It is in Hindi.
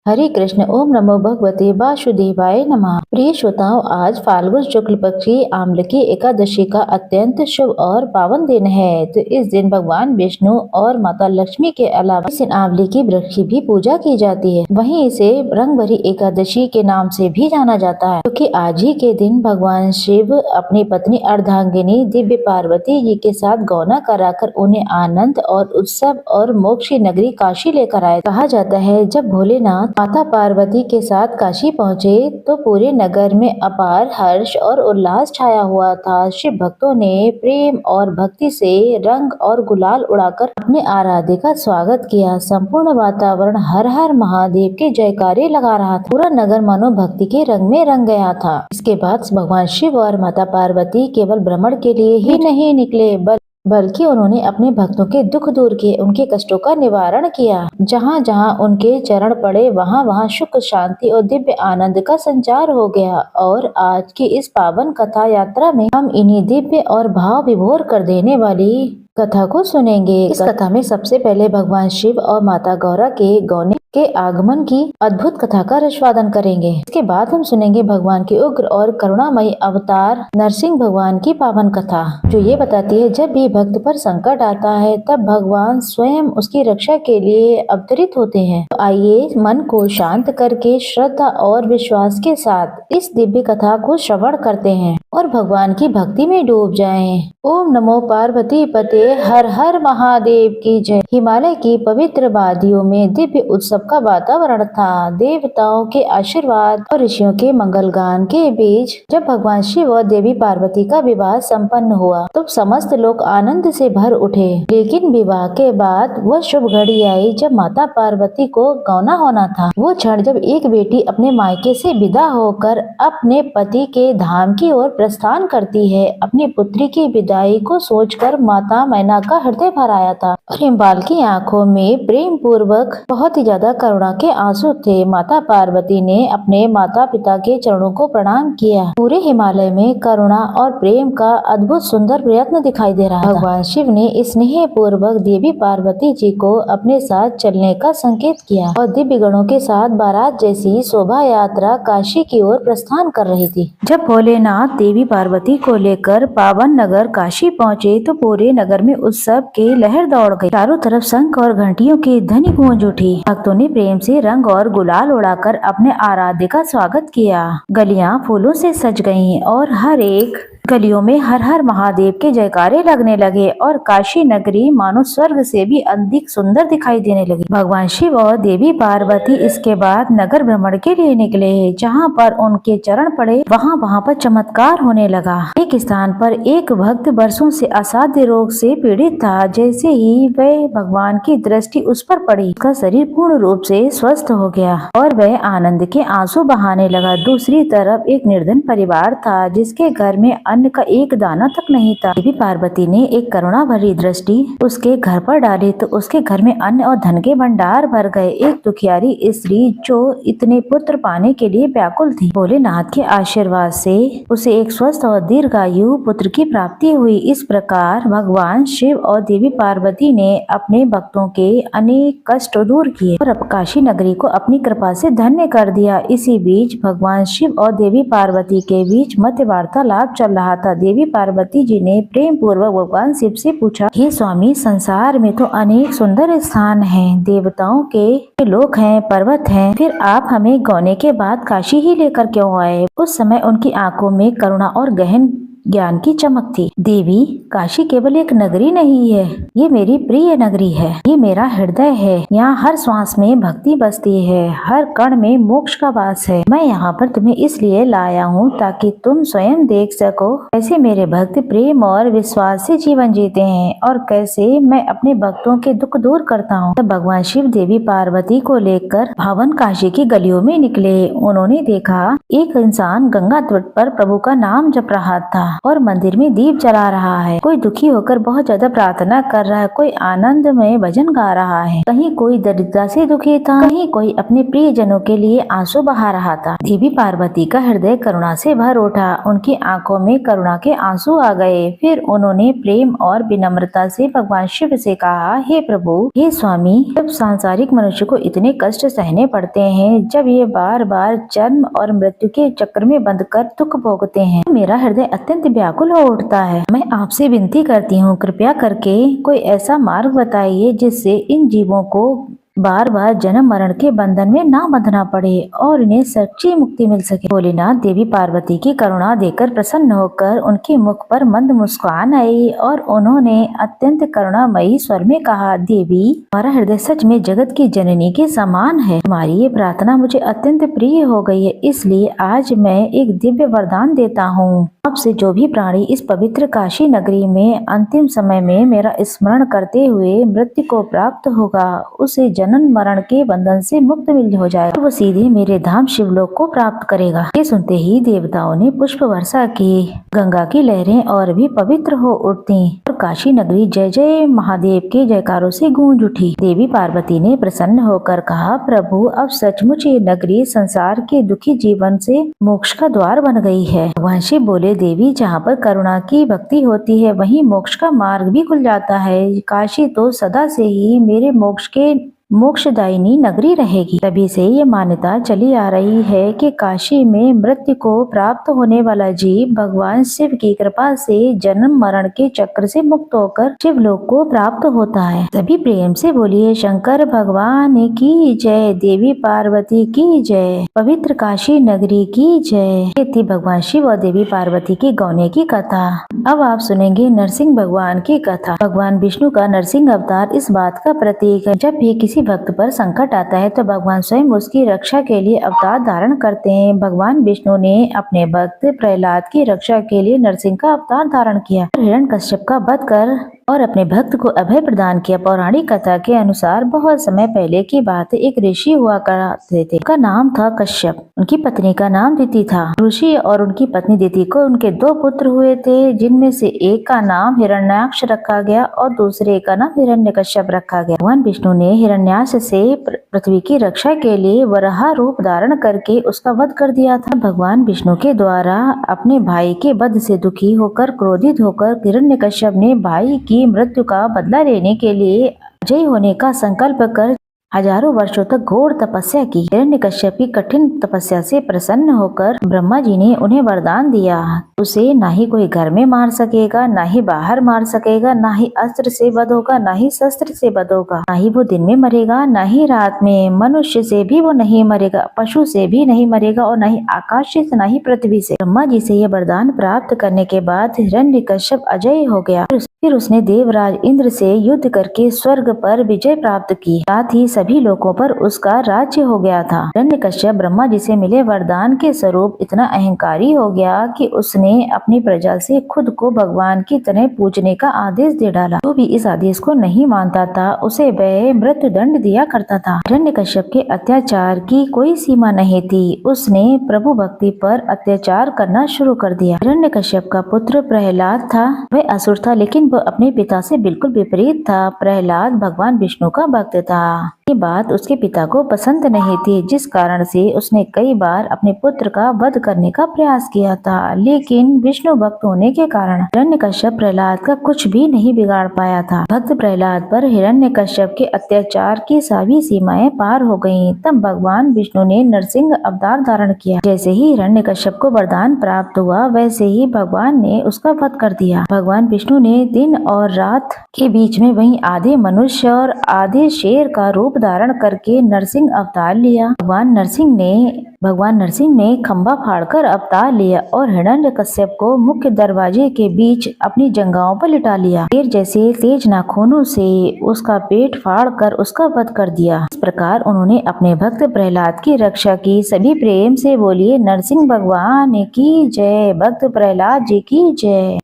हरे कृष्ण। ओम नमो भगवते वासुदेवाय नमः। प्रिय श्रोताओं, आज फाल्गुन शुक्ल पक्ष की आमलकी एकादशी का अत्यंत शुभ और पावन दिन है। तो इस दिन भगवान विष्णु और माता लक्ष्मी के अलावा इस दिन आमलकी वृक्ष की भी पूजा की जाती है। वहीं इसे रंग भरी एकादशी के नाम से भी जाना जाता है, क्योंकि आज ही के दिन भगवान शिव अपनी पत्नी अर्धांगिनी दिव्य पार्वती जी के साथ गौना कराकर उन्हें आनंद और उत्सव और मोक्ष की नगरी काशी लेकर आए। कहा जाता है, जब भोलेनाथ माता पार्वती के साथ काशी पहुँचे तो पूरे नगर में अपार हर्ष और उल्लास छाया हुआ था। शिव भक्तों ने प्रेम और भक्ति से रंग और गुलाल उड़ाकर अपने आराध्य का स्वागत किया। संपूर्ण वातावरण हर हर महादेव के जयकारे लगा रहा था। पूरा नगर मानो भक्ति के रंग में रंग गया था। इसके बाद भगवान शिव और माता पार्वती केवल भ्रमण के लिए ही नहीं निकले, बल्कि उन्होंने अपने भक्तों के दुख दूर किए, उनके कष्टों का निवारण किया। जहाँ जहाँ उनके चरण पड़े वहाँ वहाँ सुख, शांति और दिव्य आनंद का संचार हो गया। और आज की इस पावन कथा यात्रा में हम इन्हीं दिव्य और भाव विभोर कर देने वाली कथा को सुनेंगे। इस कथा में सबसे पहले भगवान शिव और माता गौरा के गौने के आगमन की अद्भुत कथा का रसवादन करेंगे। इसके बाद हम सुनेंगे भगवान की उग्र और करुणामयी अवतार नरसिंह भगवान की पावन कथा, जो ये बताती है जब भी भक्त पर संकट आता है तब भगवान स्वयं उसकी रक्षा के लिए अवतरित होते हैं। तो आइए मन को शांत करके श्रद्धा और विश्वास के साथ इस दिव्य कथा को श्रवण करते हैं और भगवान की भक्ति में डूब जाएं। ओम नमो पार्वती पते हर हर महादेव की जय। हिमालय की पवित्र वादियों में दिव्य उत्सव का वातावरण था। देवताओं के आशीर्वाद और ऋषियों के मंगल गान के बीच जब भगवान शिव और देवी पार्वती का विवाह संपन्न हुआ तो समस्त लोग आनंद से भर उठे। लेकिन विवाह के बाद वह शुभ घड़ी आई जब माता पार्वती को गौना होना था। वो क्षण जब एक बेटी अपने मायके से विदा होकर अपने पति के धाम की ओर प्रस्थान करती है। अपनी पुत्री की विदाई को सोचकर माता मैना का हृदय भर आया था और हिमबाल की आंखों में प्रेम पूर्वक बहुत ही ज्यादा करुणा के आंसू थे। माता पार्वती ने अपने माता पिता के चरणों को प्रणाम किया। पूरे हिमालय में करुणा और प्रेम का अद्भुत सुंदर प्रयत्न दिखाई दे रहा था। भगवान शिव ने स्नेह पूर्वक देवी पार्वती जी को अपने साथ चलने का संकेत किया और दिव्य गणों के साथ बारात जैसी शोभा यात्रा काशी की ओर प्रस्थान कर रही थी। जब भोलेनाथ देवी पार्वती को लेकर पावन नगर काशी पहुँचे तो पूरे नगर में उत्सव की लहर दौड़ गई। चारों तरफ शंख और घंटियों की ध्वनि गूंज उठी। भक्तों ने प्रेम से रंग और गुलाल उड़ाकर अपने आराध्य का स्वागत किया। गलियां फूलों से सज गईं और हर एक गलियों में हर हर महादेव के जयकारे लगने लगे और काशी नगरी मानो स्वर्ग से भी अधिक सुंदर दिखाई देने लगी। भगवान शिव और देवी पार्वती इसके बाद नगर भ्रमण के लिए निकले। जहाँ पर उनके चरण पड़े वहाँ पर चमत्कार होने लगा। एक स्थान पर एक भक्त बरसों से असाध्य रोग से पीड़ित था। जैसे ही वह भगवान की दृष्टि उस पर पड़ी, उसका शरीर पूर्ण रूप से स्वस्थ हो गया और वह आनंद के आंसू बहाने लगा। दूसरी तरफ एक निर्धन परिवार था जिसके घर में अन्न का एक दाना तक नहीं था। देवी पार्वती ने एक करुणा भरी दृष्टि उसके घर पर डाली तो उसके घर में अन्न और धन के भंडार भर गए। एक दुखियारी स्त्री जो इतने पुत्र पाने के लिए व्याकुल थी, भोलेनाथ के आशीर्वाद से उसे एक स्वस्थ और दीर्घायु पुत्र की प्राप्ति हुई। इस प्रकार भगवान शिव और देवी पार्वती ने अपने भक्तों के अनेक कष्ट दूर किए और काशी नगरी को अपनी कृपा से धन्य कर दिया। इसी बीच भगवान शिव और देवी पार्वती के बीच मध्य वार्तालाप चल रहा था। देवी पार्वती जी ने प्रेम पूर्वक भगवान शिव से पूछा, हे स्वामी, संसार में तो अनेक सुंदर स्थान हैं, देवताओं के लोक हैं, पर्वत हैं, फिर आप हमें गौने के बाद काशी ही लेकर क्यों आए? उस समय उनकी आंखों में करुणा और गहन ज्ञान की चमक थी। देवी, काशी केवल एक नगरी नहीं है, ये मेरी प्रिय नगरी है, ये मेरा हृदय है। यहाँ हर श्वास में भक्ति बसती है, हर कण में मोक्ष का वास है। मैं यहाँ पर तुम्हें इसलिए लाया हूँ ताकि तुम स्वयं देख सको कैसे मेरे भक्त प्रेम और विश्वास से जीवन जीते हैं और कैसे मैं अपने भक्तों के दुख दूर करता हूँ। तब भगवान शिव देवी पार्वती को लेकर पावन काशी की गलियों में निकले। उन्होंने देखा एक इंसान गंगा तट पर प्रभु का नाम जप रहा था। और मंदिर में दीप जला रहा है। कोई दुखी होकर बहुत ज्यादा प्रार्थना कर रहा है, कोई आनंद में भजन गा रहा है। कहीं कोई दरिद्रता से दुखी था, कहीं कोई अपने प्रिय जनों के लिए आंसू बहा रहा था। देवी पार्वती का हृदय करुणा से भर उठा, उनकी आंखों में करुणा के आंसू आ गए। फिर उन्होंने प्रेम और विनम्रता से भगवान शिव से कहा, हे प्रभु, हे स्वामी, जब सांसारिक मनुष्य को इतने कष्ट सहने पड़ते हैं, जब ये बार बार जन्म और मृत्यु के चक्र में बंध कर दुख भोगते हैं, मेरा हृदय अत्यंत व्याकुल हो उठता है। मैं आपसे विनती करती हूँ, कृपया करके कोई ऐसा मार्ग बताइए जिससे इन जीवों को बार बार जन्म मरण के बंधन में ना बंधना पड़े और इन्हें सच्ची मुक्ति मिल सके। भोलेनाथ देवी पार्वती की करुणा देकर प्रसन्न होकर उनके मुख पर मंद मुस्कान आई और उन्होंने अत्यंत करुणामयी स्वर में कहा, देवी, हमारा हृदय सच में जगत की जननी के समान है। तुम्हारी ये प्रार्थना मुझे अत्यंत प्रिय हो गई है, इसलिए आज मैं एक दिव्य वरदान देता हूँ। आपसे जो भी प्राणी इस पवित्र काशी नगरी में अंतिम समय में मेरा स्मरण करते हुए मृत्यु को प्राप्त होगा, उसे जन्म मरण के बंधन से मुक्त मिल हो जाएगा, वो सीधे मेरे धाम शिवलोक को प्राप्त करेगा। ये सुनते ही देवताओं ने पुष्प वर्षा की, गंगा की लहरें और भी पवित्र हो उठती और काशी नगरी जय जय महादेव के जयकारों से गूंज उठी। देवी पार्वती ने प्रसन्न होकर कहा, प्रभु, अब सचमुच ये नगरी संसार के दुखी जीवन से मोक्ष का द्वार बन गई है। भगवान शिव बोले, देवी, जहाँ पर करुणा की भक्ति होती है वहीं मोक्ष का मार्ग भी खुल जाता है। काशी तो सदा से ही मेरे मोक्ष के मोक्षदायिनी नगरी रहेगी। तभी से ये मान्यता चली आ रही है कि काशी में मृत्यु को प्राप्त होने वाला जीव भगवान शिव की कृपा से जन्म मरण के चक्र से मुक्त होकर शिवलोक को प्राप्त होता है। सभी प्रेम से बोलिए, शंकर भगवान की जय, देवी पार्वती की जय, पवित्र काशी नगरी की जय। ये थी भगवान शिव और देवी पार्वती की गौने की कथा। अब आप सुनेंगे नरसिंह भगवान की कथा। भगवान विष्णु का नरसिंह अवतार इस बात का प्रतीक है, जब भी किसी भक्त पर संकट आता है तो भगवान स्वयं उसकी रक्षा के लिए अवतार धारण करते हैं। भगवान विष्णु ने अपने भक्त प्रहलाद की रक्षा के लिए नरसिंह का अवतार धारण किया, हिरण्यकश्यप का वध कर और अपने भक्त को अभय प्रदान किया। पौराणिक कथा के अनुसार बहुत समय पहले की बात है, एक ऋषि हुआ करते थे, उनका नाम था कश्यप, उनकी पत्नी का नाम दिति था। ऋषि और उनकी पत्नी दिति को उनके 2 पुत्र हुए थे, जिनमें से एक का नाम हिरण्याक्ष रखा गया और दूसरे का नाम हिरण्यकश्यप रखा गया। भगवान विष्णु ने हिरण्याक्ष से पृथ्वी की रक्षा के लिए वराह रूप धारण करके उसका वध कर दिया था। भगवान विष्णु के द्वारा अपने भाई के वध से दुखी होकर क्रोधित होकर हिरण्यकश्यप ने भाई की मृत्यु का बदला लेने के लिए अजय होने का संकल्प कर हजारों वर्षों तक घोर तपस्या की। हिरण्यकश्यप की कठिन तपस्या से प्रसन्न होकर ब्रह्मा जी ने उन्हें वरदान दिया, उसे ना ही कोई घर में मार सकेगा, ना ही बाहर मार सकेगा, ना ही अस्त्र से वध होगा, ना ही शस्त्र से वध होगा, ना ही वो दिन में मरेगा, ना ही रात में। मनुष्य से भी वो नहीं मरेगा, पशु से भी नहीं मरेगा और ना ही आकाश से, ना ही पृथ्वी से। ब्रह्मा जी से यह वरदान प्राप्त करने के बाद हिरण्यकश्यप अजय हो गया। फिर उसने देवराज इंद्र से युद्ध करके स्वर्ग पर विजय प्राप्त की, साथ ही सभी लोगों पर उसका राज्य हो गया था। हिरण्यकश्यप ब्रह्मा जी से मिले वरदान के स्वरूप इतना अहंकारी हो गया कि उसने अपनी प्रजा से खुद को भगवान की तरह पूजने का आदेश दे डाला। जो भी इस आदेश को नहीं मानता था उसे वह मृत्यु दंड दिया करता था। हिरण्यकश्यप के अत्याचार की कोई सीमा नहीं थी, उसने प्रभु भक्ति पर अत्याचार करना शुरू कर दिया। हिरण्यकश्यप का पुत्र प्रहलाद था, वह असुर था, लेकिन वह अपने पिता से बिल्कुल विपरीत था। प्रहलाद भगवान विष्णु का भक्त था। ये बात उसके पिता को पसंद नहीं थी, जिस कारण से उसने कई बार अपने पुत्र का वध करने का प्रयास किया था, लेकिन विष्णु भक्त होने के कारण हिरण्यकश्यप प्रहलाद का कुछ भी नहीं बिगाड़ पाया था। भक्त प्रहलाद पर हिरण्यकश्यप के अत्याचार की सभी सीमाएं पार हो गयीं। तब भगवान विष्णु ने नरसिंह अवतार धारण किया। जैसे ही हिरण्यकश्यप को वरदान प्राप्त हुआ, वैसे ही भगवान ने उसका वध कर दिया। भगवान विष्णु ने दिन और रात के बीच में वहीं आधे मनुष्य और आधे शेर का रूप धारण करके नरसिंह अवतार लिया। भगवान नरसिंह ने खंबा फाड़कर अवतार लिया और हिरण्यकश्यप को मुख्य दरवाजे के बीच अपनी जंघाओं पर लिटा लिया। शेर जैसे तेज नाखूनों से उसका पेट फाड़कर उसका वध कर दिया। इस प्रकार उन्होंने अपने भक्त प्रहलाद की रक्षा की। सभी प्रेम से बोलिए, नरसिंह भगवान की जय, भक्त प्रहलाद जी की जय।